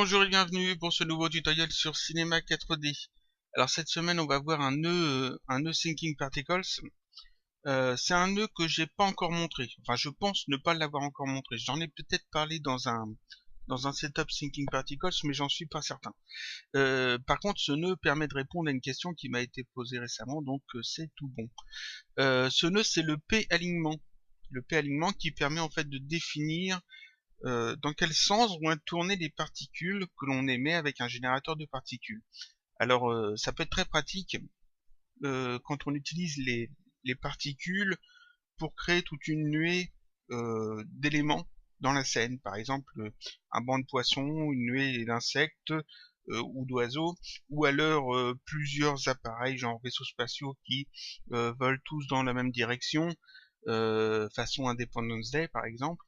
Bonjour et bienvenue pour ce nouveau tutoriel sur Cinema 4D. Alors cette semaine on va voir un nœud Thinking Particles. C'est un nœud que j'ai pas encore montré. Enfin je pense ne pas l'avoir encore montré. J'en ai peut-être parlé dans un setup Thinking Particles, mais j'en suis pas certain. Par contre ce nœud permet de répondre à une question qui m'a été posée récemment, donc c'est tout bon. Ce nœud c'est le P-alignement. Le P-alignement qui permet en fait de définir dans quel sens vont être tournées les particules que l'on émet avec un générateur de particules. Alors ça peut être très pratique quand on utilise les particules pour créer toute une nuée d'éléments dans la scène. Par exemple un banc de poissons, une nuée d'insectes ou d'oiseaux, ou alors plusieurs appareils genre vaisseaux spatiaux qui volent tous dans la même direction, façon Independence Day par exemple.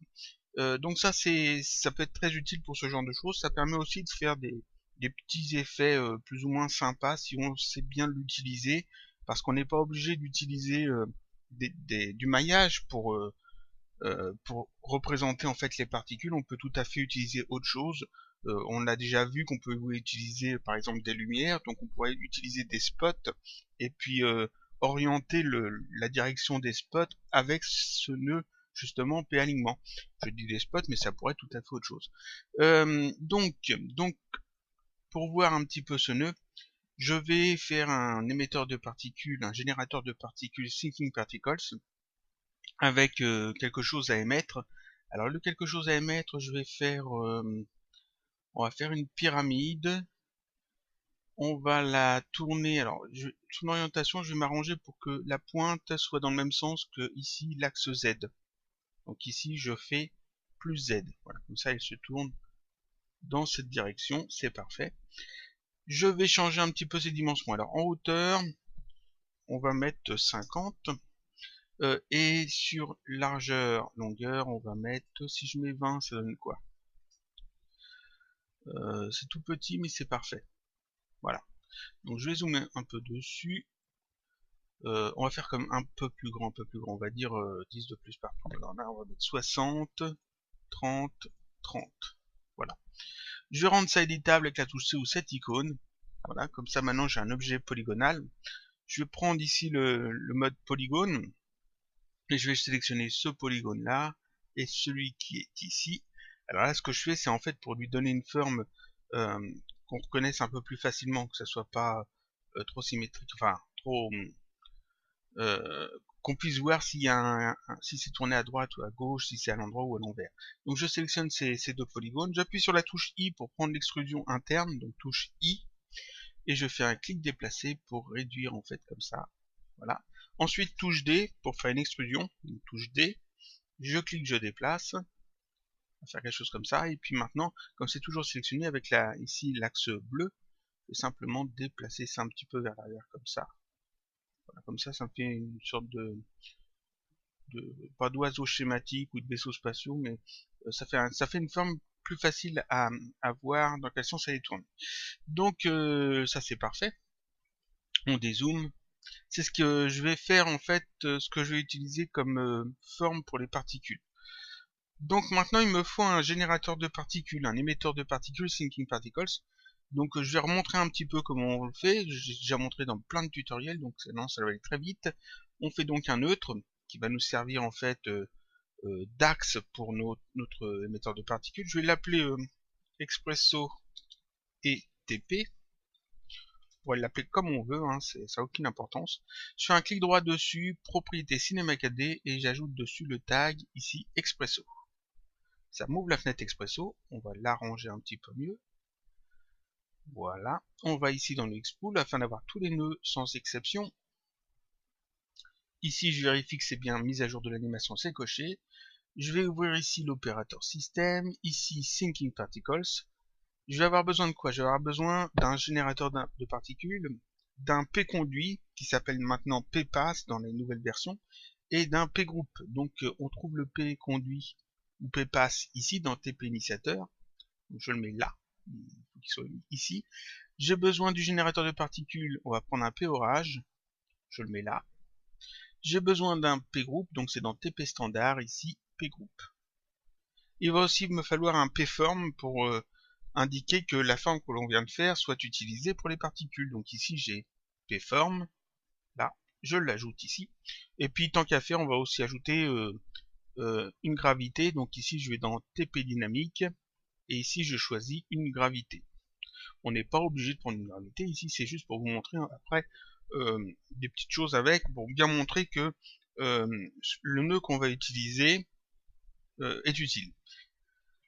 Donc ça peut être très utile pour ce genre de choses. Ça permet aussi de faire des petits effets plus ou moins sympas si on sait bien l'utiliser, parce qu'on n'est pas obligé d'utiliser du maillage pour représenter en fait les particules. On peut tout à fait utiliser autre chose. On a déjà vu qu'on peut utiliser par exemple des lumières, donc on pourrait utiliser des spots et puis orienter la direction des spots avec ce nœud justement P-alignement. Je dis des spots, mais ça pourrait être tout à fait autre chose. Donc pour voir un petit peu ce nœud, je vais faire un émetteur de particules, un générateur de particules Thinking Particles, avec quelque chose à émettre. Alors le quelque chose à émettre, on va faire une pyramide. On va la tourner. Alors son orientation, je vais m'arranger pour que la pointe soit dans le même sens que ici l'axe Z. Donc ici je fais plus Z. Voilà, comme ça elle se tourne dans cette direction, c'est parfait. Je vais changer un petit peu ses dimensions. Alors en hauteur, on va mettre 50. Et sur largeur, longueur, on va mettre, si je mets 20, ça donne quoi? C'est tout petit, mais c'est parfait. Voilà. Donc je vais zoomer un peu dessus. On va faire comme un peu plus grand, On va dire 10 de plus partout. Alors là, on va mettre 60, 30, 30. Voilà. Je vais rendre ça éditable avec la touche C ou cette icône. Voilà, comme ça maintenant j'ai un objet polygonal. Je vais prendre ici le mode polygone. Et je vais sélectionner ce polygone là et celui qui est ici. Alors là ce que je fais c'est en fait pour lui donner une forme qu'on reconnaisse un peu plus facilement, que ça soit pas trop symétrique, enfin trop qu'on puisse voir s'il y a si c'est tourné à droite ou à gauche, si c'est à l'endroit ou à l'envers. Donc je sélectionne ces deux polygones, j'appuie sur la touche I pour prendre l'extrusion interne, donc touche I, et je fais un clic déplacé pour réduire en fait comme ça. Voilà. Ensuite touche D pour faire une extrusion, donc touche D, je clique, je déplace, on va faire quelque chose comme ça, et puis maintenant, comme c'est toujours sélectionné avec ici l'axe bleu, je vais simplement déplacer ça un petit peu vers l'arrière comme ça. Voilà, comme ça me fait une sorte pas d'oiseau schématique ou de vaisseau spatiaux, mais ça fait une forme plus facile à voir dans quel sens elle tourne. Donc ça c'est parfait. On dézoome. C'est ce que je vais faire en fait, ce que je vais utiliser comme forme pour les particules. Donc maintenant il me faut un générateur de particules, un émetteur de particules Thinking Particles. Donc je vais remontrer un petit peu comment on le fait. J'ai déjà montré dans plein de tutoriels, donc non, ça va aller très vite. On fait donc un neutre qui va nous servir en fait d'axe pour notre émetteur de particules. Je vais l'appeler Expresso et TP. On va l'appeler comme on veut, hein, ça n'a aucune importance. Je fais un clic droit dessus, propriété Cinema 4D, et j'ajoute dessus le tag ici Expresso. Ça m'ouvre la fenêtre Expresso, on va l'arranger un petit peu mieux. Voilà, on va ici dans le Expool afin d'avoir tous les nœuds sans exception. Ici je vérifie que c'est bien mise à jour de l'animation, c'est coché. Je vais ouvrir ici l'opérateur système, ici Thinking Particles. Je vais avoir besoin de quoi? Je vais avoir besoin d'un générateur de particules, d'un P-conduit qui s'appelle maintenant P-pass dans les nouvelles versions, et d'un P-group. Donc on trouve le P-conduit ou P-pass ici dans TP initiateur. Donc, je le mets là, il faut qu'il soit ici. J'ai besoin du générateur de particules, on va prendre un P-orage, je le mets là. J'ai besoin d'un P-group, donc c'est dans TP standard ici, P-group. Il va aussi me falloir un P-form pour indiquer que la forme que l'on vient de faire soit utilisée pour les particules. Donc ici j'ai pform, là, je l'ajoute ici. Et puis tant qu'à faire, on va aussi ajouter une gravité. Donc ici je vais dans TP dynamique, et ici je choisis une gravité. On n'est pas obligé de prendre une gravité, ici c'est juste pour vous montrer après des petites choses avec, pour bien montrer que le nœud qu'on va utiliser est utile.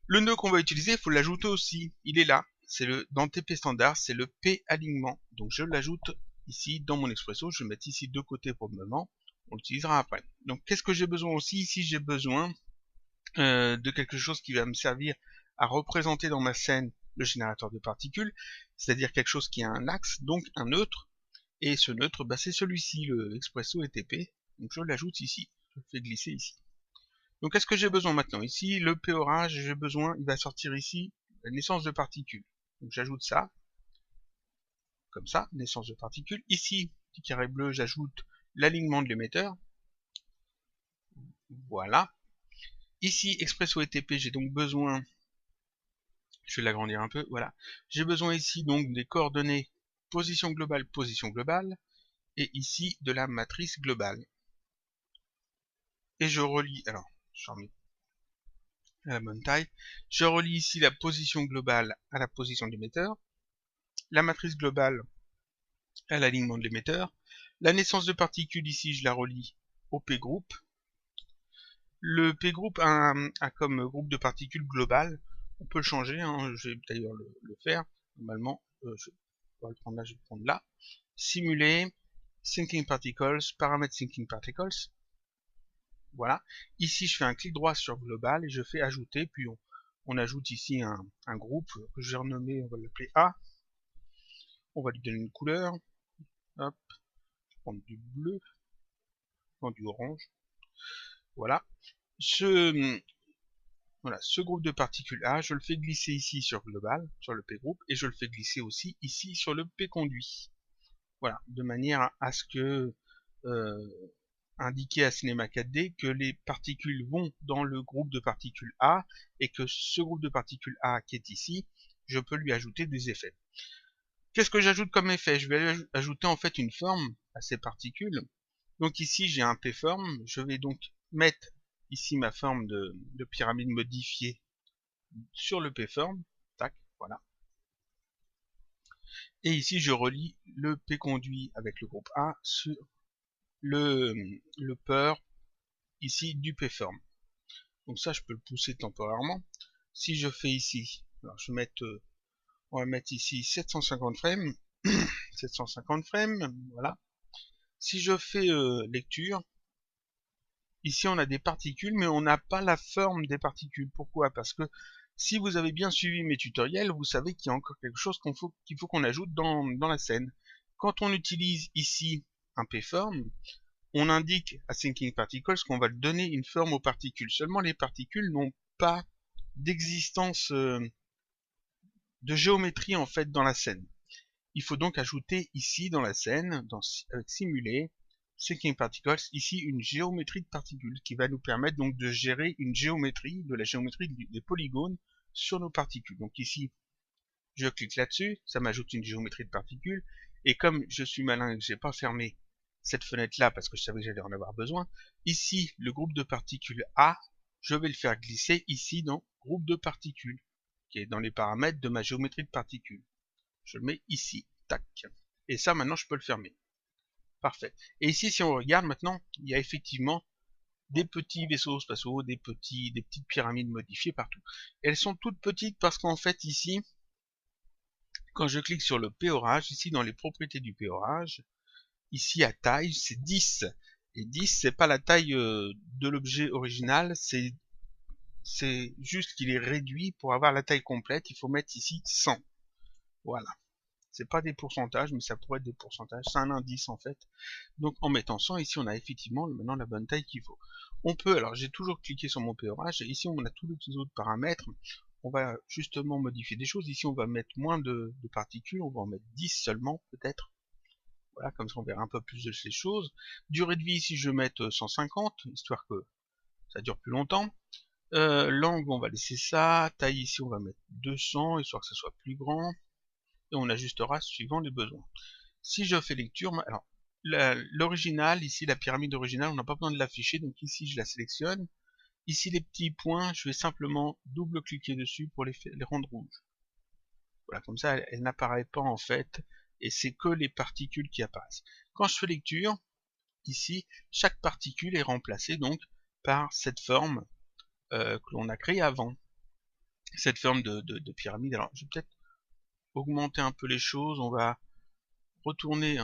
Le nœud qu'on va utiliser, il faut l'ajouter aussi, il est là, c'est dans TP standard, c'est le P alignement, donc je l'ajoute ici dans mon Expresso, je vais mettre ici de côté pour le moment, on l'utilisera après. Donc qu'est-ce que j'ai besoin aussi? Ici j'ai besoin de quelque chose qui va me servir à représenter dans ma scène le générateur de particules, c'est-à-dire quelque chose qui a un axe, donc un neutre, et ce neutre, bah, c'est celui-ci, le Expresso ETP, donc je l'ajoute ici, je le fais glisser ici. Donc qu'est-ce que j'ai besoin maintenant? Ici, le P orage, j'ai besoin, il va sortir ici, la naissance de particules. Donc j'ajoute ça, comme ça, naissance de particules. Ici, petit carré bleu, j'ajoute l'alignement de l'émetteur. Voilà. Ici, Expresso ETP, j'ai donc besoin, je vais l'agrandir un peu, voilà. J'ai besoin ici donc des coordonnées position globale, et ici de la matrice globale. Et je relie, alors, je remets à la bonne taille, je relie ici la position globale à la position de l'émetteur, la matrice globale à l'alignement de l'émetteur, la naissance de particules ici je la relie au P-groupe, le P-groupe a comme groupe de particules global, on peut le changer, hein, je vais d'ailleurs le faire, normalement, je vais le prendre là, je vais le prendre là, simuler, thinking particles, paramètres thinking particles, voilà. Ici, je fais un clic droit sur global et je fais ajouter, puis on ajoute ici un groupe que j'ai renommé, on va l'appeler A. On va lui donner une couleur. Hop, je vais prendre du bleu, non, du orange. Voilà. Voilà, ce groupe de particules A, je le fais glisser ici sur global, sur le P groupe, et je le fais glisser aussi ici sur le P conduit. Voilà, de manière à ce que indiquer à Cinema 4D que les particules vont dans le groupe de particules A et que ce groupe de particules A qui est ici, je peux lui ajouter des effets. Qu'est-ce que j'ajoute comme effet? Je vais ajouter en fait une forme à ces particules. Donc ici j'ai un P-form, je vais donc mettre ici ma forme de pyramide modifiée sur le P-form, tac, voilà. Et ici je relie le P conduit avec le groupe A sur le peur ici du P-form. Donc ça je peux le pousser temporairement. Si je fais ici, alors je vais mettre, on va mettre ici 750 frames, 750 frames, voilà. Si je fais lecture, ici on a des particules, mais on n'a pas la forme des particules. Pourquoi? Parce que si vous avez bien suivi mes tutoriels, vous savez qu'il y a encore quelque chose qu'il faut qu'on ajoute dans la scène. Quand on utilise ici un P-form, on indique à Thinking Particles qu'on va donner une forme aux particules. Seulement les particules n'ont pas d'existence de géométrie en fait dans la scène. Il faut donc ajouter ici dans la scène, avec Simuler, Thinking Particles, ici une géométrie de particules qui va nous permettre donc de gérer une géométrie, de la géométrie des polygones sur nos particules. Donc ici, je clique là-dessus, ça m'ajoute une géométrie de particules, et comme je suis malin et que je n'ai pas fermé cette fenêtre-là parce que je savais que j'allais en avoir besoin, ici, le groupe de particules A, je vais le faire glisser ici dans groupe de particules, qui est dans les paramètres de ma géométrie de particules. Je le mets ici, tac. Et ça, maintenant, je peux le fermer. Parfait. Et ici, si on regarde maintenant, il y a effectivement des petits vaisseaux spatiaux, des petites pyramides modifiées partout. Elles sont toutes petites parce qu'en fait, ici, quand je clique sur le P orage, ici dans les propriétés du P orage, ici à taille, c'est 10. Et 10, c'est pas la taille de l'objet original, c'est juste qu'il est réduit pour avoir la taille complète. Il faut mettre ici 100. Voilà. C'est pas des pourcentages, mais ça pourrait être des pourcentages. C'est un indice en fait. Donc en mettant 100, ici on a effectivement maintenant la bonne taille qu'il faut. On peut, alors j'ai toujours cliqué sur mon PORage, et ici on a tous les autres paramètres. On va justement modifier des choses. Ici on va mettre moins de particules, on va en mettre 10 seulement peut-être. Voilà, comme ça on verra un peu plus de ces choses. Durée de vie ici je vais mettre 150, histoire que ça dure plus longtemps. L'angle, on va laisser ça. Taille ici, on va mettre 200, histoire que ça soit plus grand. Et on ajustera suivant les besoins. Si je fais lecture, alors l'original, ici la pyramide originale, on n'a pas besoin de l'afficher, donc ici je la sélectionne. Ici les petits points, je vais simplement double-cliquer dessus pour les rendre rouges. Voilà, comme ça elle n'apparaît pas en fait, et c'est que les particules qui apparaissent. Quand je fais lecture, ici, chaque particule est remplacée donc par cette forme que l'on a créée avant. Cette forme de pyramide. Alors je vais peut-être augmenter un peu les choses, on va retourner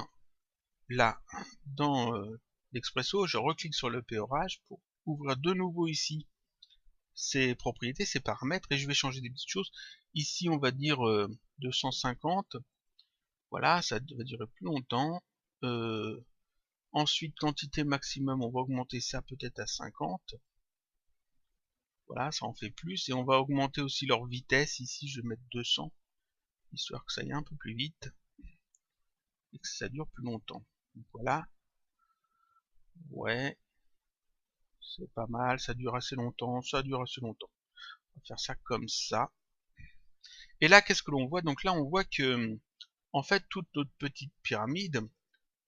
là dans l'Expresso, je reclique sur le P-Orage pour ouvrir de nouveau ici ces propriétés, ces paramètres, et je vais changer des petites choses. Ici on va dire 250, voilà, ça va durer plus longtemps. Ensuite quantité maximum, on va augmenter ça peut-être à 50. Voilà, ça en fait plus, et on va augmenter aussi leur vitesse, ici je vais mettre 200, histoire que ça aille un peu plus vite, et que ça dure plus longtemps. Donc voilà, ouais, c'est pas mal, ça dure assez longtemps, ça dure assez longtemps. On va faire ça comme ça. Et là, qu'est-ce que l'on voit? Donc là, on voit que, en fait, toutes nos petites pyramides,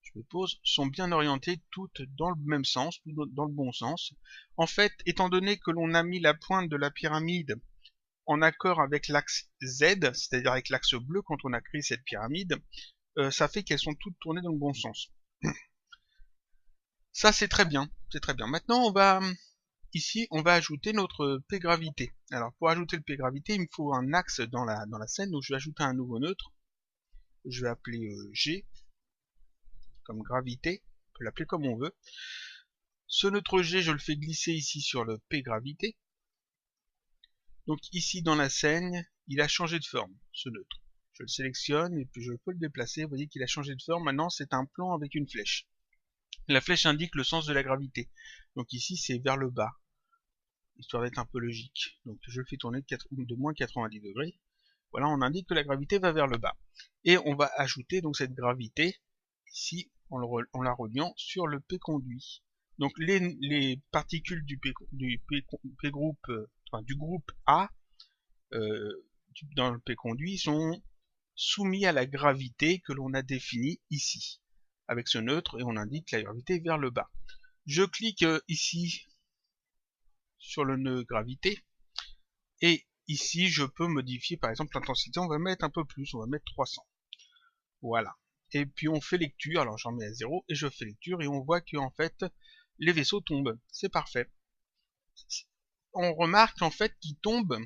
je me pose, sont bien orientées toutes dans le même sens, dans le bon sens. En fait, étant donné que l'on a mis la pointe de la pyramide en accord avec l'axe Z, c'est-à-dire avec l'axe bleu quand on a créé cette pyramide, ça fait qu'elles sont toutes tournées dans le bon sens. Ça, c'est très bien, c'est très bien. Maintenant, ici, on va ajouter notre P-gravité. Alors, pour ajouter le P-gravité, il me faut un axe dans la scène, donc je vais ajouter un nouveau neutre. Je vais appeler G, comme gravité, on peut l'appeler comme on veut. Ce neutre G, je le fais glisser ici sur le P-gravité. Donc ici, dans la scène, il a changé de forme, ce neutre. Je le sélectionne, et puis je peux le déplacer. Vous voyez qu'il a changé de forme. Maintenant, c'est un plan avec une flèche. La flèche indique le sens de la gravité. Donc ici, c'est vers le bas, histoire d'être un peu logique. Donc je le fais tourner de moins 90 degrés. Voilà, on indique que la gravité va vers le bas. Et on va ajouter donc cette gravité, ici, en la reliant sur le P conduit. Donc les particules du groupe, du groupe A, dans le P conduit, sont soumis à la gravité que l'on a définie ici, avec ce neutre, et on indique la gravité vers le bas. Je clique ici sur le nœud gravité, et ici je peux modifier par exemple l'intensité, on va mettre un peu plus, on va mettre 300. Voilà. Et puis on fait lecture, alors j'en mets à 0, et je fais lecture, et on voit que en fait les vaisseaux tombent. C'est parfait. On remarque en fait qu'ils tombent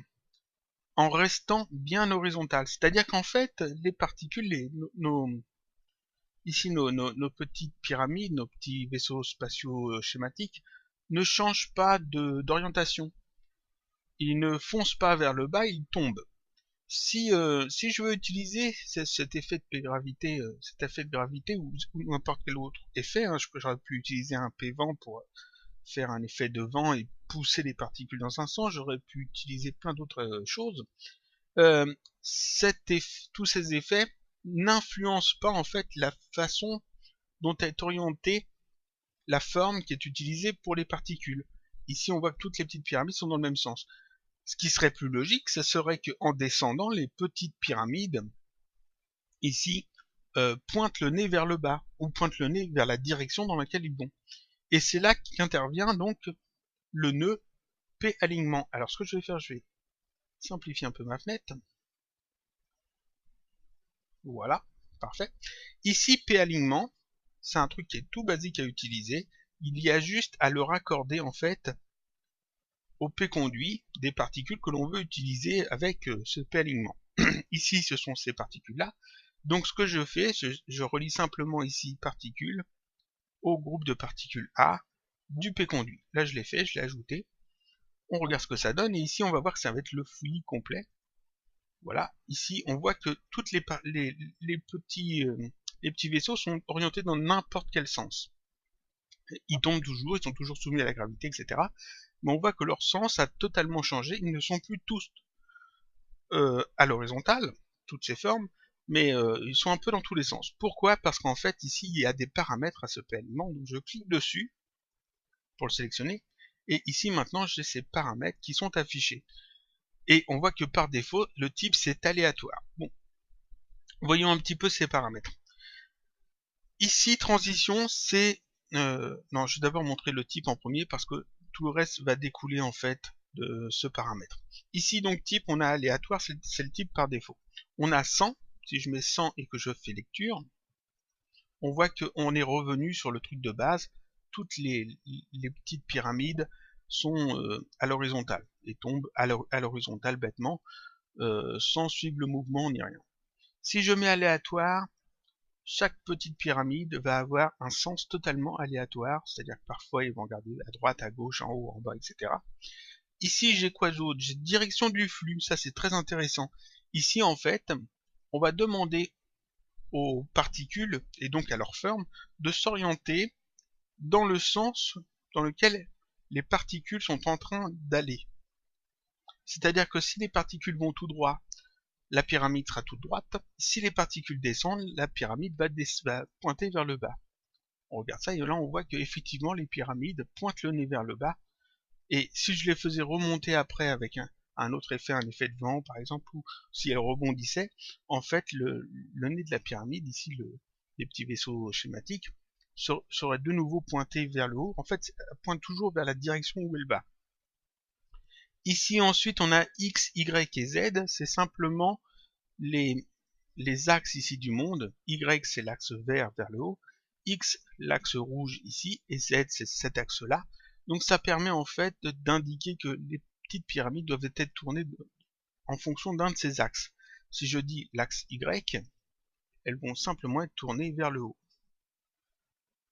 en restant bien horizontal. C'est-à-dire qu'en fait, les particules, ici nos petites pyramides, nos petits vaisseaux spatiaux schématiques, ne changent pas d'orientation. Ils ne foncent pas vers le bas, ils tombent. Si je veux utiliser cet effet de gravité, ou n'importe quel autre effet, hein, j'aurais pu utiliser un P-vent pour faire un effet de vent et pousser les particules dans un sens, j'aurais pu utiliser plein d'autres choses. Tous ces effets n'influencent pas en fait la façon dont est orientée la forme qui est utilisée pour les particules. Ici on voit que toutes les petites pyramides sont dans le même sens. Ce qui serait plus logique, ce serait qu'en descendant, les petites pyramides, ici, pointent le nez vers le bas, ou pointent le nez vers la direction dans laquelle ils vont. Et c'est là qu'intervient donc le nœud P-alignement. Alors ce que je vais faire, je vais simplifier un peu ma fenêtre. Voilà, parfait. Ici, P-alignement, c'est un truc qui est tout basique à utiliser. Il y a juste à le raccorder en fait au P-conduit des particules que l'on veut utiliser avec ce P-alignement. Ici, ce sont ces particules-là. Donc ce que je fais, je relie simplement ici particules au groupe de particules A du P-conduit. Là, je l'ai fait, je l'ai ajouté. On regarde ce que ça donne, et ici, on va voir que ça va être le fouillis complet. Voilà, ici, on voit que toutes les petits vaisseaux sont orientés dans n'importe quel sens. Ils tombent toujours, ils sont toujours soumis à la gravité, etc. Mais on voit que leur sens a totalement changé. Ils ne sont plus tous à l'horizontale, toutes ces formes, mais ils sont un peu dans tous les sens. Pourquoi? Parce qu'en fait, ici, il y a des paramètres à ce P-alignement. Donc je clique dessus pour le sélectionner, Et ici maintenant j'ai ces paramètres qui sont affichés. Et on voit que par défaut, le type c'est aléatoire. Bon, voyons un petit peu ces paramètres. Ici, transition, c'est... non, je vais d'abord montrer le type en premier parce que tout le reste va découler en fait de ce paramètre. Ici, donc, type, on a aléatoire, c'est le type par défaut. On a 100, si je mets 100 et que je fais lecture, on voit qu'on est revenu sur le truc de base. Toutes les petites pyramides sont à l'horizontale et tombent à l'horizontale bêtement, sans suivre le mouvement ni rien. Si je mets aléatoire, chaque petite pyramide va avoir un sens totalement aléatoire, c'est-à-dire que parfois ils vont regarder à droite, à gauche, en haut, en bas, etc. Ici j'ai quoi d'autre? J'ai direction du flux, ça c'est très intéressant. Ici en fait, on va demander aux particules, et donc à leur forme, de s'orienter dans le sens dans lequel les particules sont en train d'aller. C'est-à-dire que si les particules vont tout droit, la pyramide sera toute droite. Si les particules descendent, la pyramide va pointer vers le bas. On regarde ça et là on voit que effectivement les pyramides pointent le nez vers le bas. Et si je les faisais remonter après avec un autre effet, un effet de vent par exemple, ou si elles rebondissaient, en fait le nez de la pyramide, ici les petits vaisseaux schématiques, serait de nouveau pointé vers le haut. En fait, elle pointe toujours vers la direction où elle va. Ici ensuite on a X, Y et Z, c'est simplement les axes ici du monde. Y c'est l'axe vert vers le haut, X l'axe rouge ici, et Z c'est cet axe là. Donc ça permet en fait d'indiquer que les petites pyramides doivent être tournées en fonction d'un de ces axes. Si je dis l'axe Y, elles vont simplement être tournées vers le haut.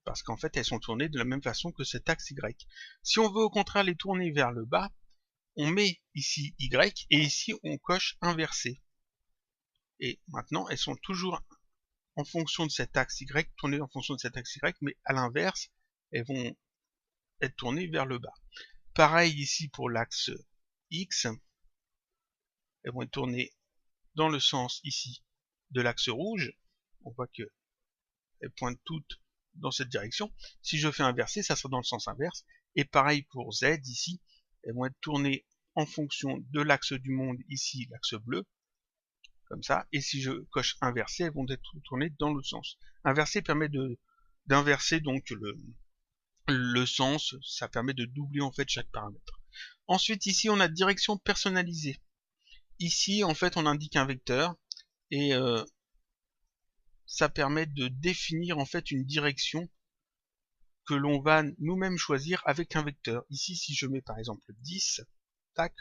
Parce qu'en fait elles sont tournées de la même façon que cet axe Y. Si on veut au contraire les tourner vers le bas, on met ici Y et ici on coche inversé. Et maintenant elles sont toujours en fonction de cet axe Y, tournées en fonction de cet axe Y, mais à l'inverse, elles vont être tournées vers le bas. Pareil ici pour l'axe X, elles vont être tournées dans le sens ici de l'axe rouge. On voit que elles pointent toutes dans cette direction. Si je fais inverser, ça sera dans le sens inverse. Et pareil pour Z ici, elles vont être tournées en fonction de l'axe du monde ici, l'axe bleu, comme ça. Et si je coche inverser, elles vont être tournées dans l'autre sens. Inverser permet d'inverser donc le sens, ça permet de doubler en fait chaque paramètre. Ensuite ici on a direction personnalisée. Ici en fait on indique un vecteur et ça permet de définir en fait une direction que l'on va nous-mêmes choisir avec un vecteur. Ici si je mets par exemple 10, tac,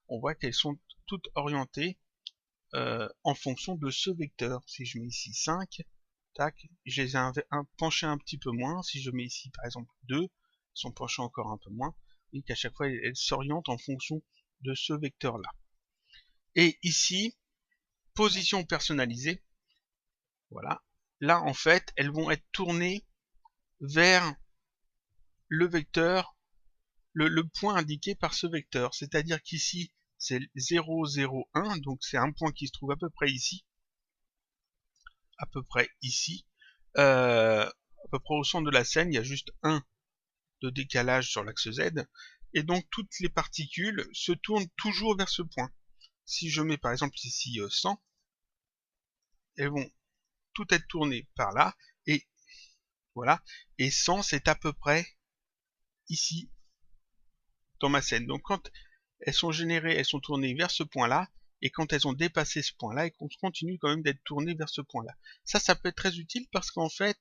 on voit qu'elles sont toutes orientées en fonction de ce vecteur. Si je mets ici 5, tac, je les ai penchés un petit peu moins. Si je mets ici par exemple 2, sont penchés encore un peu moins. Et qu'à chaque fois elles s'orientent en fonction de ce vecteur là. Et ici, position personnalisée, voilà, là en fait elles vont être tournées vers le vecteur, le point indiqué par ce vecteur. C'est-à-dire qu'ici c'est 0, 0, 1, donc c'est un point qui se trouve à peu près ici, à peu près au centre de la scène, il y a juste 1 de décalage sur l'axe Z, et donc toutes les particules se tournent toujours vers ce point. Si je mets par exemple ici 100, elles vont toutes être tournées par là, et voilà, et 100 c'est à peu près ici dans ma scène. Donc quand elles sont générées, elles sont tournées vers ce point-là, et quand elles ont dépassé ce point-là, elles continuent quand même d'être tournées vers ce point-là. Ça peut être très utile parce qu'en fait,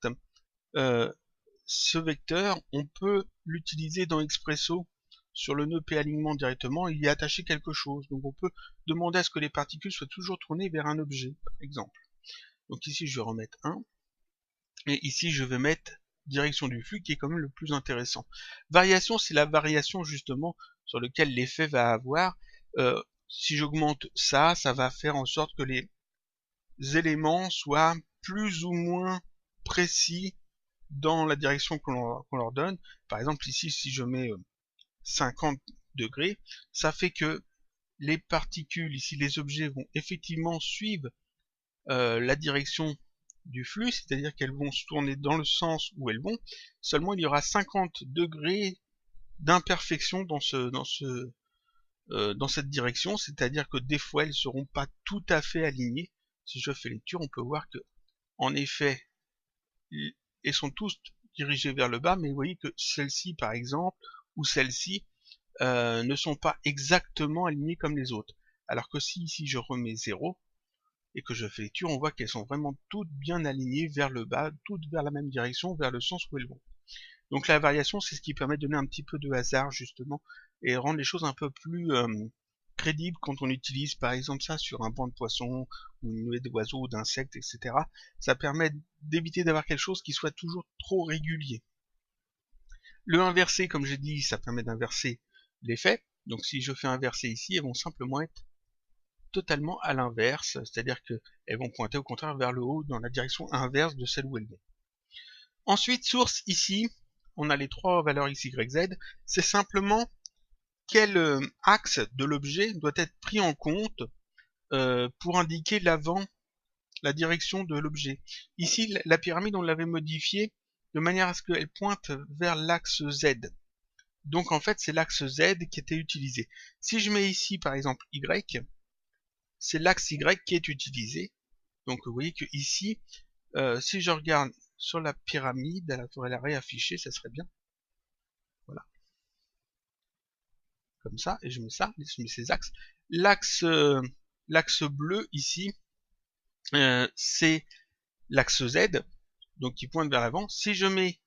ce vecteur, on peut l'utiliser dans Expresso sur le nœud P-alignement directement et y attacher quelque chose. Donc on peut demander à ce que les particules soient toujours tournées vers un objet, par exemple. Donc ici je vais remettre 1, et ici je vais mettre direction du flux qui est quand même le plus intéressant. Variation, c'est la variation justement sur lequel l'effet va avoir. Si j'augmente ça, ça va faire en sorte que les éléments soient plus ou moins précis dans la direction qu'on leur donne. Par exemple ici si je mets 50 degrés, ça fait que les particules, ici les objets vont effectivement suivre la direction du flux, c'est-à-dire qu'elles vont se tourner dans le sens où elles vont, seulement il y aura 50 degrés d'imperfection dans cette direction, c'est-à-dire que des fois elles seront pas tout à fait alignées. Si je fais lecture, on peut voir que en effet elles sont tous dirigées vers le bas, mais vous voyez que celle-ci par exemple ou celle-ci ne sont pas exactement alignées comme les autres. Alors que si ici je remets 0 et que je fais lecture, on voit qu'elles sont vraiment toutes bien alignées vers le bas, toutes vers la même direction, vers le sens où elles vont. Donc la variation, c'est ce qui permet de donner un petit peu de hasard justement et rendre les choses un peu plus crédibles quand on utilise par exemple ça sur un banc de poissons ou une nuée d'oiseaux, d'insectes, etc. Ça permet d'éviter d'avoir quelque chose qui soit toujours trop régulier. Le inversé, comme j'ai dit, ça permet d'inverser l'effet. Donc si je fais inverser ici, elles vont simplement être totalement à l'inverse, c'est-à-dire qu'elles vont pointer au contraire vers le haut dans la direction inverse de celle où elles vont. Ensuite, source ici, on a les trois valeurs x, y, z, c'est simplement quel axe de l'objet doit être pris en compte pour indiquer l'avant, la direction de l'objet. Ici, la pyramide, on l'avait modifiée de manière à ce qu'elle pointe vers l'axe z. Donc en fait, c'est l'axe z qui était utilisé. Si je mets ici, par exemple, y, c'est l'axe y qui est utilisé. Donc vous voyez que ici, si je regarde sur la pyramide, il faudrait la réafficher, ça serait bien. Voilà. Comme ça, et je mets ça, je mets ces axes. L'axe bleu ici, c'est l'axe Z, donc qui pointe vers l'avant. Si je mets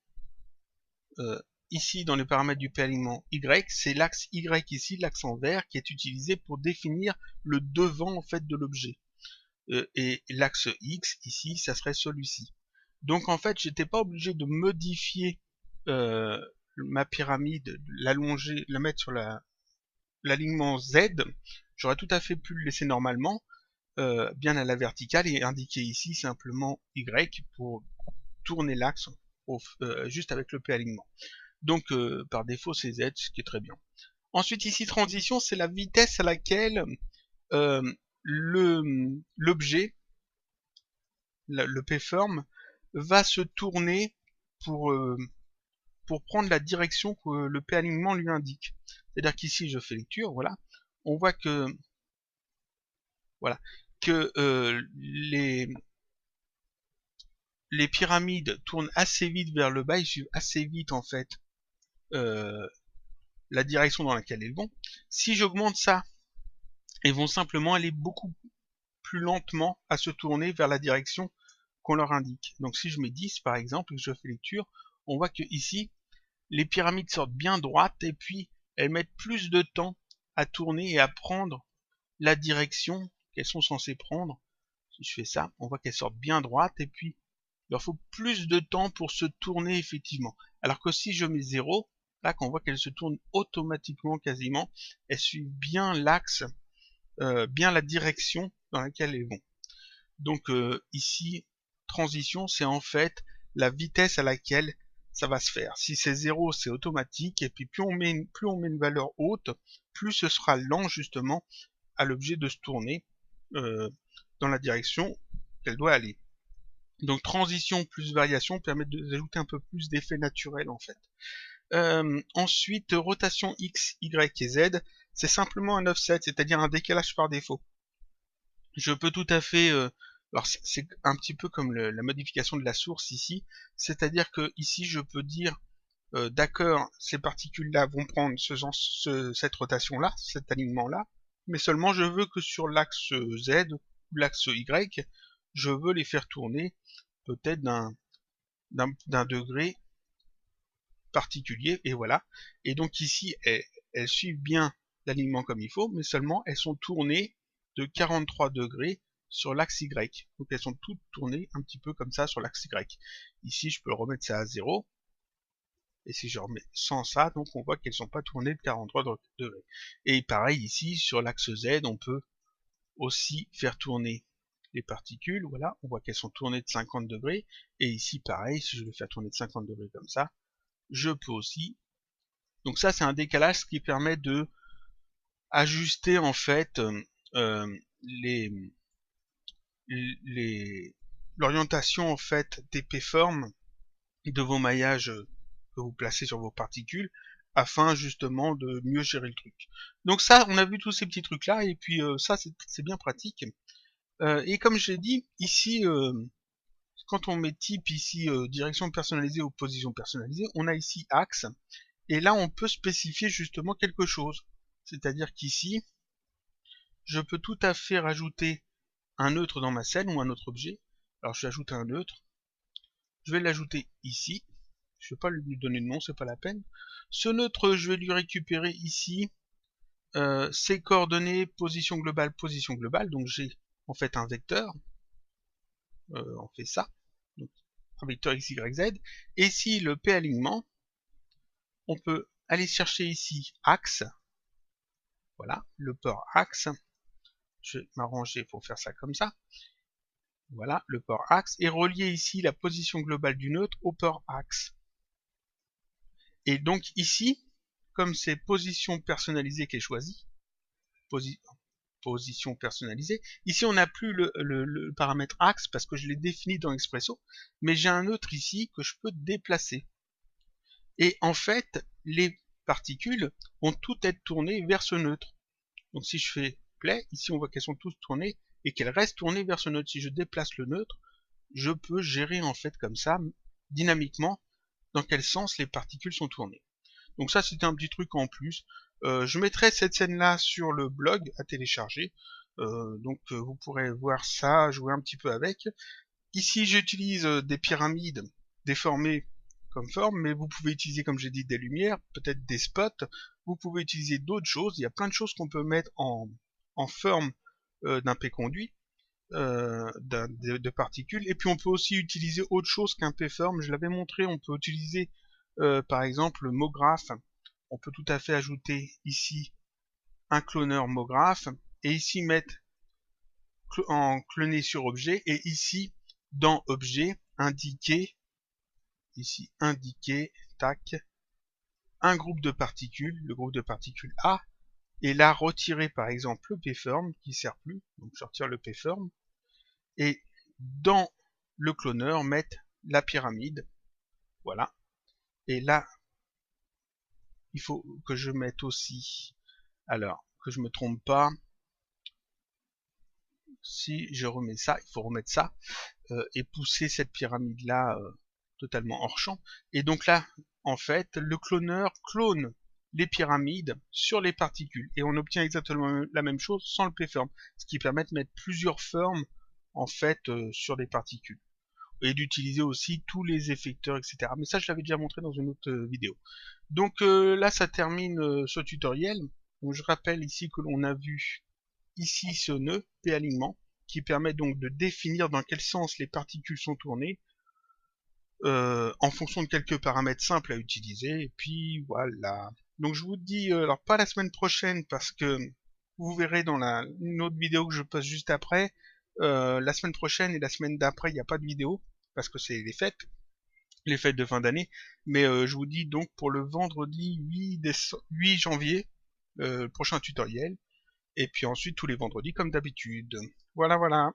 ici dans les paramètres du P-alignement Y, c'est l'axe Y ici, l'axe en vert, qui est utilisé pour définir le devant en fait de l'objet. Et l'axe X ici, ça serait celui-ci. Donc en fait, j'étais pas obligé de modifier ma pyramide, l'allonger, la mettre sur l'alignement Z. J'aurais tout à fait pu le laisser normalement, bien à la verticale, et indiquer ici simplement Y pour tourner l'axe juste avec le P-alignement. Donc par défaut c'est Z, ce qui est très bien. Ensuite ici transition, c'est la vitesse à laquelle l'objet, le P-form, va se tourner pour prendre la direction que le P-alignement lui indique. C'est-à-dire qu'ici je fais lecture, voilà, on voit que les pyramides tournent assez vite vers le bas, ils suivent assez vite en fait la direction dans laquelle elles vont. Si j'augmente ça, elles vont simplement aller beaucoup plus lentement à se tourner vers la direction qu'on leur indique. Donc si je mets 10 par exemple et que je fais lecture, on voit que ici les pyramides sortent bien droites et puis elles mettent plus de temps à tourner et à prendre la direction qu'elles sont censées prendre. Si je fais ça, on voit qu'elles sortent bien droites et puis il leur faut plus de temps pour se tourner effectivement. Alors que si je mets 0, là qu'on voit qu'elles se tournent automatiquement quasiment, elles suivent bien l'axe, bien la direction dans laquelle elles vont. Donc ici, transition, c'est en fait la vitesse à laquelle ça va se faire. Si c'est 0, c'est automatique, et puis plus on met une valeur haute, plus ce sera lent justement à l'objet de se tourner dans la direction qu'elle doit aller. Donc transition plus variation permet d'ajouter un peu plus d'effets naturels en fait. Ensuite, rotation X, Y et Z, c'est simplement un offset, c'est-à-dire un décalage par défaut. Je peux tout à fait... alors c'est un petit peu comme la modification de la source ici, c'est-à-dire que ici je peux dire d'accord, ces particules-là vont prendre cette rotation-là, cet alignement-là, mais seulement je veux que sur l'axe Z ou l'axe Y, je veux les faire tourner peut-être d'un degré particulier, et voilà. Et donc ici, elles suivent bien l'alignement comme il faut, mais seulement elles sont tournées de 43 degrés sur l'axe Y. Donc elles sont toutes tournées un petit peu comme ça sur l'axe Y. Ici, je peux remettre ça à 0. Et si je remets sans ça, donc on voit qu'elles ne sont pas tournées de 43 degrés. Et pareil ici, sur l'axe Z, on peut aussi faire tourner les particules. Voilà, on voit qu'elles sont tournées de 50 degrés. Et ici, pareil, si je veux faire tourner de 50 degrés comme ça, je peux aussi. Donc ça, c'est un décalage qui permet de ajuster en fait l'orientation en fait des P-formes de vos maillages que vous placez sur vos particules afin justement de mieux gérer le truc. Donc ça, on a vu tous ces petits trucs là, et puis ça c'est bien pratique. Et comme j'ai dit, ici, quand on met type ici, direction personnalisée ou position personnalisée, on a ici axe, et là on peut spécifier justement quelque chose. C'est-à-dire qu'ici, je peux tout à fait rajouter un neutre dans ma scène ou un autre objet. Alors je vais ajouter un neutre, je vais l'ajouter ici, je ne vais pas lui donner de nom, c'est pas la peine. Ce neutre, je vais lui récupérer ici ses coordonnées position globale, donc j'ai en fait un vecteur, on fait ça, donc un vecteur x, y, z, et ici le p alignement, on peut aller chercher ici axe, voilà, le port axe, je vais m'arranger pour faire ça comme ça, voilà, le port axe, et relier ici la position globale du neutre au port axe. Et donc ici, comme c'est position personnalisée qui est choisie, position personnalisée, ici on n'a plus le paramètre axe parce que je l'ai défini dans Expresso, mais j'ai un autre ici que je peux déplacer. Et en fait, les particules vont toutes être tournées vers ce neutre. Donc si je fais play, ici on voit qu'elles sont toutes tournées et qu'elles restent tournées vers ce neutre. Si je déplace le neutre, je peux gérer en fait comme ça, dynamiquement, dans quel sens les particules sont tournées. Donc ça c'était un petit truc en plus. Je mettrai cette scène là sur le blog à télécharger. Donc vous pourrez voir ça, jouer un petit peu avec. Ici j'utilise des pyramides déformées comme forme, mais vous pouvez utiliser, comme j'ai dit, des lumières, peut-être des spots. Vous pouvez utiliser d'autres choses. Il y a plein de choses qu'on peut mettre en forme d'un P-conduit. De particules, et puis on peut aussi utiliser autre chose qu'un P-form. Je l'avais montré, on peut utiliser par exemple le MoGraph. On peut tout à fait ajouter ici un cloneur MoGraph et ici mettre en cloner sur objet, et ici dans objet indiquer, ici indiquer, tac, un groupe de particules, le groupe de particules A, et là retirer par exemple le P-form qui sert plus, donc je retire le P-form, et dans le cloneur mettre la pyramide, voilà. Et là, il faut que je mette aussi, alors que je me trompe pas, si je remets ça, il faut remettre ça, et pousser cette pyramide là totalement hors champ. Et donc là, en fait, le cloneur clone les pyramides sur les particules, et on obtient exactement la même chose sans le P-form, ce qui permet de mettre plusieurs formes en fait sur les particules, et d'utiliser aussi tous les effecteurs, etc. Mais ça, je l'avais déjà montré dans une autre vidéo. Donc là, ça termine ce tutoriel. Donc, je rappelle ici que l'on a vu ici ce nœud P-alignement, qui permet donc de définir dans quel sens les particules sont tournées, en fonction de quelques paramètres simples à utiliser, et puis voilà. Donc je vous dis, alors pas la semaine prochaine, parce que vous verrez dans une autre vidéo que je poste juste après, la semaine prochaine et la semaine d'après, il n'y a pas de vidéo, parce que c'est les fêtes de fin d'année, mais je vous dis donc pour le vendredi 8 janvier, le prochain tutoriel, et puis ensuite tous les vendredis comme d'habitude. Voilà, voilà.